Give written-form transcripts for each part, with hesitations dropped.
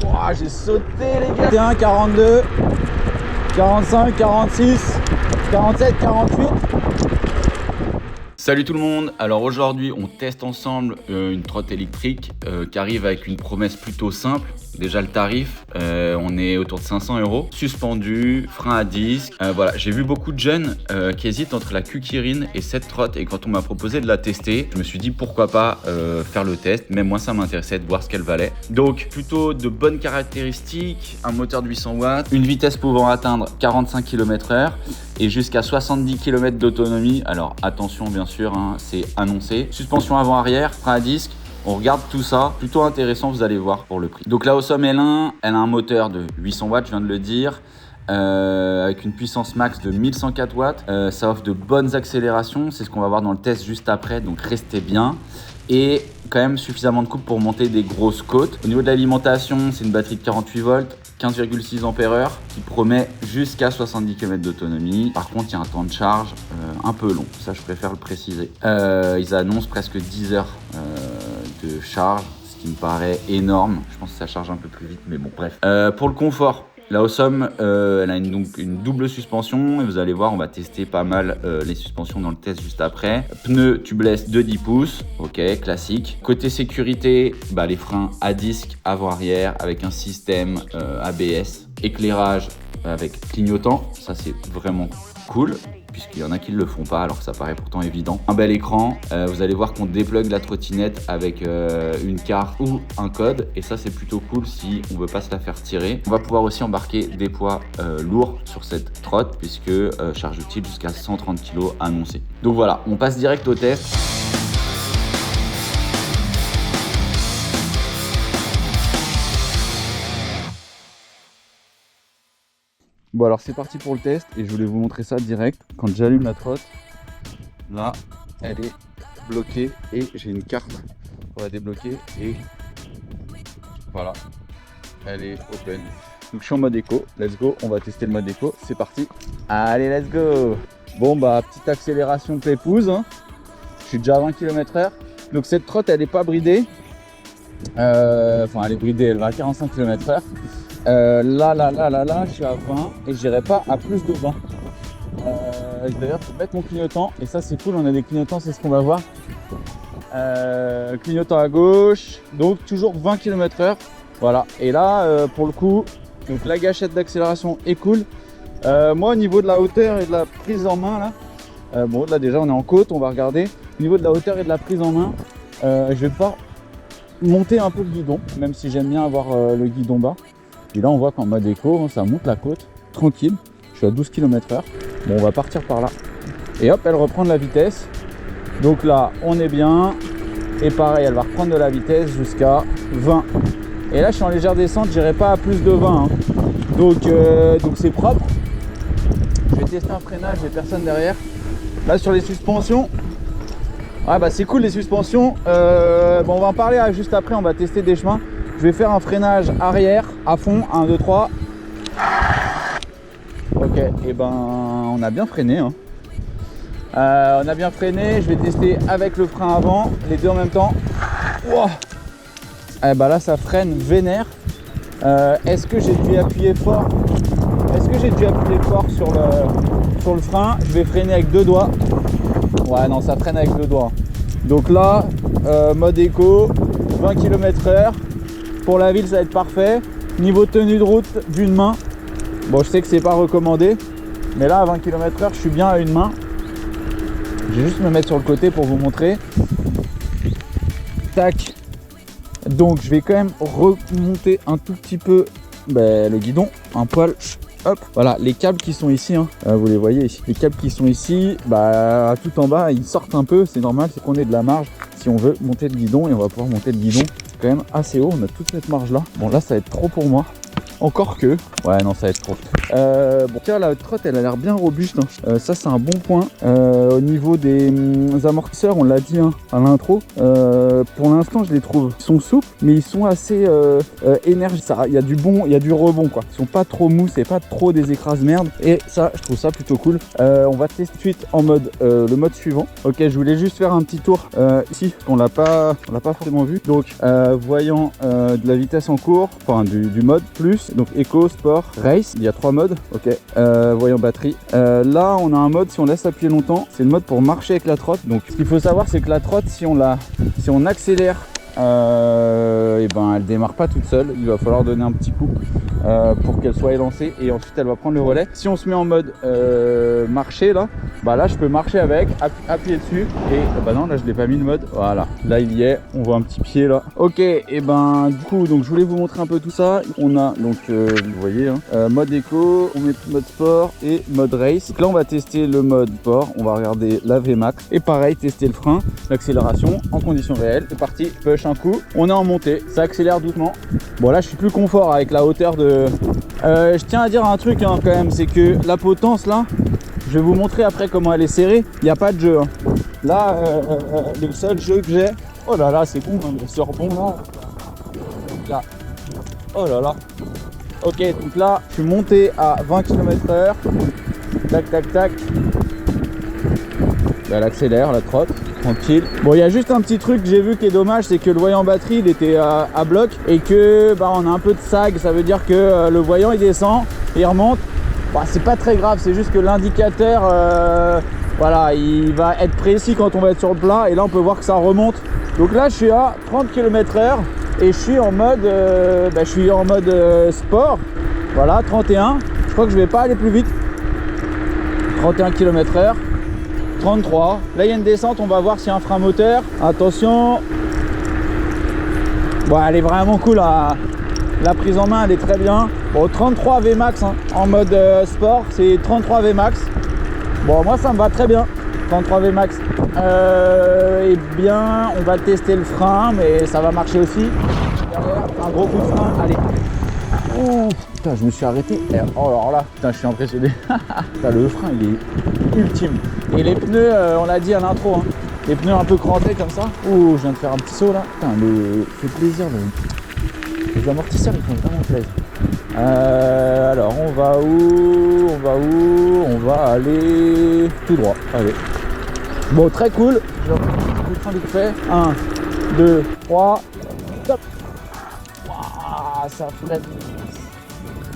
Ouah, j'ai sauté les gars. 41, 42, 45, 46, 47, 48. Salut tout le monde, alors aujourd'hui on teste ensemble une trotte électrique qui arrive avec une promesse plutôt simple. Déjà le tarif, on est autour de 500 €, suspendu, frein à disque. Voilà, j'ai vu beaucoup de jeunes qui hésitent entre la Kukirine et cette trotte, et quand on m'a proposé de la tester, je me suis dit pourquoi pas faire le test. Même moi ça m'intéressait de voir ce qu'elle valait. Donc plutôt de bonnes caractéristiques, un moteur de 800 watts, une vitesse pouvant atteindre 45 km/h et jusqu'à 70 km d'autonomie. Alors attention bien sûr, hein, c'est annoncé. Suspension avant-arrière, frein à disque. On regarde tout ça, plutôt intéressant, vous allez voir pour le prix. Donc la Awesome L1, elle a un moteur de 800 watts, je viens de le dire, avec une puissance max de 1104 watts. Ça offre de bonnes accélérations, c'est ce qu'on va voir dans le test juste après, donc restez bien. Et quand même suffisamment de couple pour monter des grosses côtes. Au niveau de l'alimentation, c'est une batterie de 48 volts, 15,6 ampères qui promet jusqu'à 70 km d'autonomie. Par contre, il y a un temps de charge un peu long, ça je préfère le préciser. Ils annoncent presque 10 heures de charge, ce qui me paraît énorme. Je pense que ça charge un peu plus vite, mais bon, bref. Pour le confort, la Awesome, elle a donc une double suspension, et vous allez voir, on va tester pas mal les suspensions dans le test juste après. Pneus tubeless de 10 pouces, ok, classique. Côté sécurité, les freins à disque avant-arrière avec un système ABS, éclairage avec clignotant, ça c'est vraiment cool, puisqu'il y en a qui ne le font pas alors que ça paraît pourtant évident. Un bel écran, vous allez voir qu'on déplugue la trottinette avec une carte ou un code, et ça c'est plutôt cool si on veut pas se la faire tirer. On va pouvoir aussi embarquer des poids lourds sur cette trotte, puisque charge utile jusqu'à 130 kg annoncée. Donc voilà, on passe direct au test. Bon alors c'est parti pour le test, et je voulais vous montrer ça direct. Quand j'allume la trotte, là elle est bloquée et j'ai une carte pour la débloquer, et voilà, elle est open. Donc je suis en mode éco, let's go, on va tester le mode éco, c'est parti. Allez let's go. Bon petite accélération pépouze, hein. Je suis déjà à 20 km/h. Donc cette trotte elle est pas bridée, enfin elle est bridée, elle va à 45 km/h. Là, je suis à 20 et j'irai pas à plus de 20. D'ailleurs, je vais mettre mon clignotant, et ça c'est cool, on a des clignotants, c'est ce qu'on va voir. Clignotant à gauche, donc toujours 20 km/h. Voilà, et là pour le coup, donc la gâchette d'accélération est cool. Moi au niveau de la hauteur et de la prise en main là, bon là déjà on est en côte, on va regarder. Au niveau de la hauteur et de la prise en main, je vais pouvoir monter un peu le guidon, même si j'aime bien avoir le guidon bas. Et là on voit qu'en mode éco, ça monte la côte, tranquille, je suis à 12 km/h. Bon, on va partir par là. Et hop, elle reprend de la vitesse. Donc là, on est bien. Et pareil, elle va reprendre de la vitesse jusqu'à 20. Et là, je suis en légère descente, j'irai pas à plus de 20. Hein. Donc c'est propre. Je vais tester un freinage, j'ai personne derrière. Là, sur les suspensions, c'est cool les suspensions. Bon, on va en parler juste après, on va tester des chemins. Je vais faire un freinage arrière à fond, 1, 2, 3. Ok, et on a bien freiné. Hein. On a bien freiné, je vais tester avec le frein avant, les deux en même temps. Wow. Là ça freine vénère. Est-ce que j'ai dû appuyer fort? Sur le frein? Je vais freiner avec deux doigts. Ouais, non, ça freine avec deux doigts. Donc là, mode éco, 20 km/h. Pour la ville ça va être parfait. Niveau tenue de route d'une main, bon je sais que c'est pas recommandé, mais là à 20 km/h je suis bien à une main. Je vais juste me mettre sur le côté pour vous montrer. Tac. Donc je vais quand même remonter un tout petit peu le guidon, un poil. Hop, voilà les câbles qui sont ici, hein. Vous les voyez ici. Les câbles qui sont ici, tout en bas, ils sortent un peu, c'est normal, c'est qu'on ait de la marge si on veut monter le guidon, et on va pouvoir monter le guidon quand même assez haut, on a toute cette marge là. Bon là ça va être trop pour moi. Encore que... Ouais, non, ça va être trop. Bon, tiens, la trotte, elle a l'air bien robuste. Hein. Ça, c'est un bon point. Au niveau des amortisseurs, on l'a dit hein, à l'intro. Pour l'instant, je les trouve. Ils sont souples, mais ils sont assez énergiques. Il y a du bon, il y a du rebond, quoi. Ils sont pas trop mous, c'est pas trop des écrases-merde. Et ça, je trouve ça plutôt cool. On va tester suite en mode le mode suivant. Ok, je voulais juste faire un petit tour ici. On l'a pas forcément vu. Donc, voyant de la vitesse en cours, enfin du mode plus. Donc, éco, sport, race. Il y a 3 modes. Ok. Voyant batterie. Là, on a un mode si on laisse appuyer longtemps. C'est le mode pour marcher avec la trotte. Donc, ce qu'il faut savoir, c'est que la trotte, si on accélère, et ben elle démarre pas toute seule, il va falloir donner un petit coup pour qu'elle soit élancée et ensuite elle va prendre le relais. Si on se met en mode marcher là, bah là je peux marcher avec, appuyer dessus et bah non là je l'ai pas mis le mode, voilà, là il y est, on voit un petit pied là. Ok, et ben du coup donc je voulais vous montrer un peu tout ça. On a donc vous voyez hein, mode éco, on met mode sport et mode race. Donc là on va tester le mode sport, on va regarder la Vmax et pareil tester le frein, l'accélération en conditions réelles. C'est parti, push un coup, on est en montée, ça accélère doucement. Bon là je suis plus confort avec la hauteur de... je tiens à dire un truc hein, quand même, c'est que la potence là, je vais vous montrer après comment elle est serrée, il n'y a pas de jeu. Hein. Là, le seul jeu que j'ai... Oh là là, c'est bon, hein, ce rebond là. Oh là là. Ok, donc là, je suis monté à 20 km/h. Tac, tac, tac. Elle accélère, la trotte. Tranquille. Bon, il y a juste un petit truc que j'ai vu qui est dommage, c'est que le voyant batterie il était à bloc et que bah, on a un peu de sag, ça veut dire que le voyant il descend et il remonte. Bah, c'est pas très grave, c'est juste que l'indicateur voilà, il va être précis quand on va être sur le plat et là on peut voir que ça remonte. Donc là je suis à 30 km/h et je suis en mode sport. Voilà, 31. Je crois que je vais pas aller plus vite. 31 km/h. 33. Là il y a une descente, on va voir s'il y a un frein moteur. Attention. Bon, elle est vraiment cool hein. La prise en main elle est très bien. Bon, 33 Vmax hein, en mode sport, c'est 33 Vmax. Bon, moi ça me va très bien. 33 Vmax. Eh bien, on va tester le frein, mais ça va marcher aussi. Derrière, un gros coup de frein. Allez. Oh, putain, je me suis arrêté. Oh, alors là, putain, je suis impressionné. Putain, le frein, il est ultime. Et les pneus, on l'a dit à l'intro, hein, les pneus un peu crantés comme ça. Oh, je viens de faire un petit saut là. Putain, fait plaisir. Les amortisseurs, ils font vraiment plaisir. Alors, on va où? On va aller tout droit. Allez. Bon, très cool. Je vais le frein vite fait. 1, 2, 3. Top. Waouh, ça freine.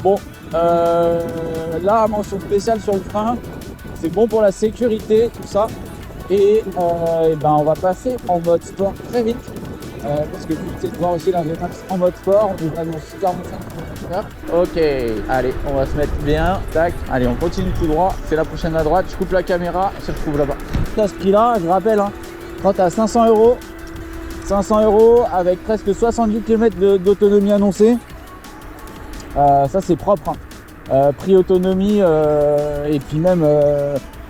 Bon, là, mention spéciale sur le frein. C'est bon pour la sécurité, tout ça. Et ben, on va passer en mode sport très vite. Parce que vous pouvez voir aussi la Vmax en mode sport. On nous annonce 45 km/h. Ok, allez, on va se mettre bien. Tac, allez, on continue tout droit. C'est la prochaine à droite. Je coupe la caméra. Ça se trouve là-bas. À ce prix-là, je rappelle, hein, quand tu as 500 €, 500 € avec presque 70 km d'autonomie annoncée. Ça, c'est propre. Hein. Prix autonomie et puis même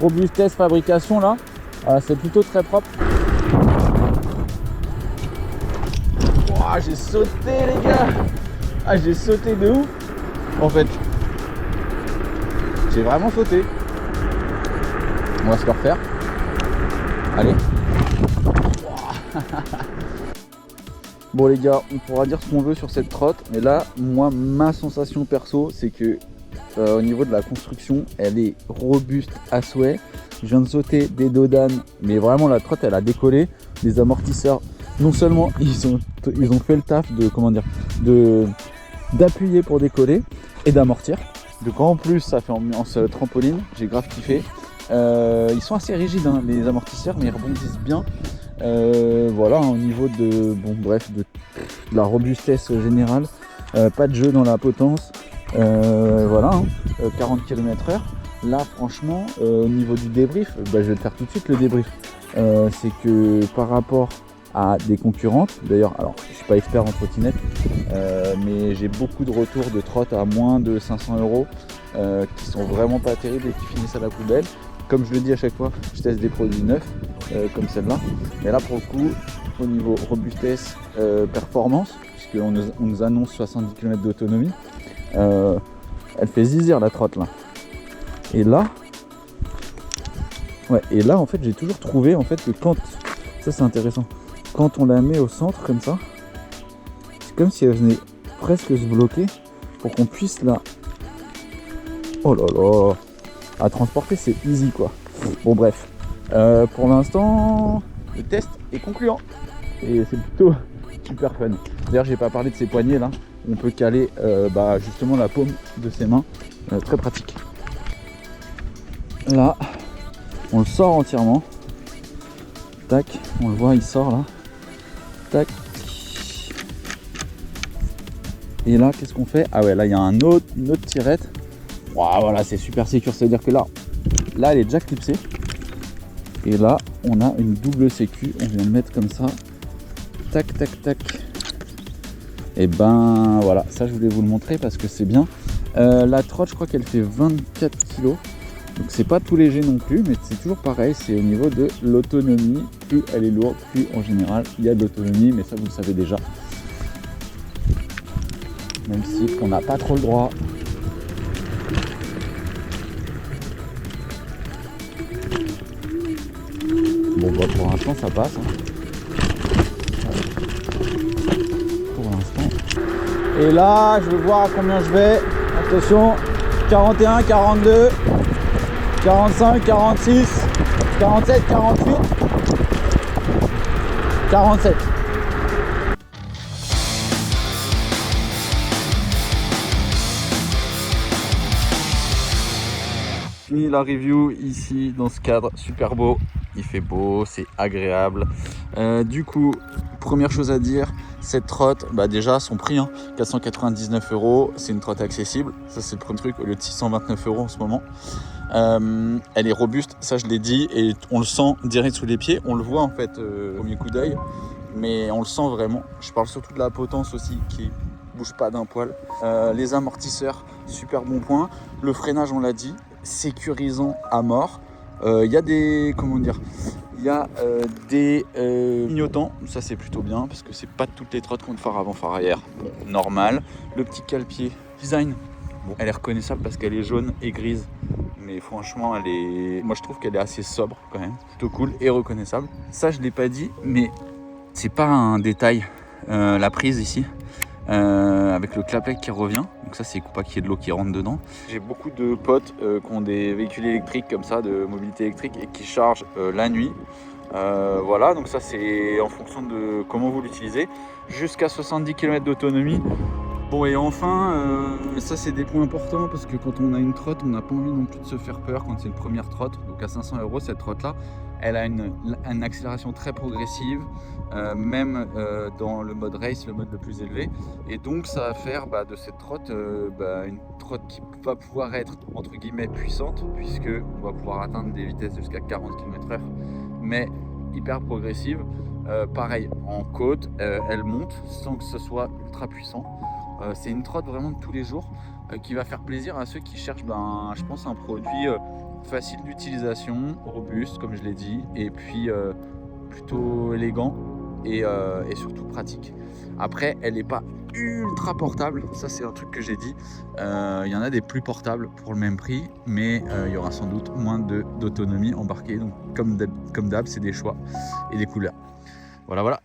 robustesse fabrication là, c'est plutôt très propre. Wow, j'ai sauté les gars. Ah, j'ai sauté de ouf en fait. J'ai vraiment sauté. On va se le refaire. Allez. Wow. Bon les gars, on pourra dire ce qu'on veut sur cette trotte, mais là, moi, ma sensation perso, c'est que au niveau de la construction, elle est robuste à souhait. Je viens de sauter des dodanes, mais vraiment la trotte, elle a décollé. Les amortisseurs, non seulement ils ont fait le taf de d'appuyer pour décoller et d'amortir. Donc en plus, ça fait ambiance trampoline. J'ai grave kiffé. Ils sont assez rigides hein, les amortisseurs, mais ils rebondissent bien. Voilà, au niveau de la robustesse générale, pas de jeu dans la potence. Voilà, hein, 40 km/h. Là, franchement, au niveau du débrief, je vais le faire tout de suite le débrief. C'est que par rapport à des concurrentes, d'ailleurs, alors je suis pas expert en trottinette, mais j'ai beaucoup de retours de trottes à moins de 500 € qui sont vraiment pas terribles et qui finissent à la poubelle. Comme je le dis à chaque fois, je teste des produits neufs comme celle-là. Mais là, pour le coup, au niveau robustesse, performance, puisqu'on nous annonce 70 km d'autonomie, Elle fait zizir la trotte là. Et là, ouais, et là en fait j'ai toujours trouvé en fait que quand, ça c'est intéressant, quand on la met au centre comme ça, c'est comme si elle venait presque se bloquer pour qu'on puisse la, oh là là, à transporter, c'est easy quoi. Bon bref, pour l'instant le test est concluant et c'est plutôt super fun. D'ailleurs j'ai pas parlé de ces poignées là, on peut caler justement la paume de ses mains, très pratique. Là on le sort entièrement, tac, on le voit, il sort là, tac, et là qu'est-ce qu'on fait? Ah ouais, là il y a une autre tirette. Wow, voilà, c'est super sécure, c'est à dire que là elle est déjà clipsée et là on a une double sécu, on vient de mettre comme ça, tac tac tac, et ben voilà, ça je voulais vous le montrer parce que c'est bien. La trotte je crois qu'elle fait 24 kg, donc c'est pas tout léger non plus, mais c'est toujours pareil, c'est au niveau de l'autonomie, plus elle est lourde, plus en général il y a de l'autonomie, mais ça vous le savez déjà, même si on n'a pas trop le droit. Bon bah pour l'instant ça passe, pour l'instant. Et là je vais voir à combien je vais. Attention, 41, 42, 45, 46, 47, 48, 47. Fini la review ici dans ce cadre super beau. Il fait beau, c'est agréable. Du coup, première chose à dire, cette trotte, déjà son prix, 499 €, c'est une trotte accessible. Ça c'est le premier truc, au lieu de 629 € en ce moment. Elle est robuste, ça je l'ai dit, et on le sent direct sous les pieds. On le voit en fait au premier coup d'œil, mais on le sent vraiment. Je parle surtout de la potence aussi, qui bouge pas d'un poil. Les amortisseurs, super bon point. Le freinage, on l'a dit, sécurisant à mort. Il y a des, des clignotants, ça c'est plutôt bien parce que c'est pas toutes les trottes qui ont de phare avant, phare arrière, bon, normal. Le petit cale-pied design, bon, elle est reconnaissable parce qu'elle est jaune et grise, mais franchement moi je trouve qu'elle est assez sobre quand même, plutôt cool et reconnaissable. Ça je l'ai pas dit, mais c'est pas un détail, la prise ici. Avec le clapet qui revient, donc ça c'est pour pas qu'il y ait de l'eau qui rentre dedans. J'ai beaucoup de potes qui ont des véhicules électriques comme ça, de mobilité électrique, et qui chargent la nuit. Voilà, donc ça c'est en fonction de comment vous l'utilisez, jusqu'à 70 km d'autonomie. Bon, et enfin, ça c'est des points importants parce que quand on a une trotte, on n'a pas envie non plus de se faire peur quand c'est une première trotte. Donc à 500 € cette trotte là, elle a une accélération très progressive, même dans le mode race, le mode le plus élevé. Et donc ça va faire de cette trotte une trotte qui va pouvoir être entre guillemets puissante, puisque on va pouvoir atteindre des vitesses jusqu'à 40 km/h, mais hyper progressive. Pareil, en côte, elle monte sans que ce soit ultra puissant. C'est une trotte vraiment de tous les jours qui va faire plaisir à ceux qui cherchent, je pense, un produit facile d'utilisation, robuste comme je l'ai dit, et puis plutôt élégant et surtout pratique. Après, elle n'est pas ultra portable, ça c'est un truc que j'ai dit. Il y en a des plus portables pour le même prix, mais il y aura sans doute moins d'autonomie embarquée. Donc comme d'hab, c'est des choix et des couleurs. Voilà.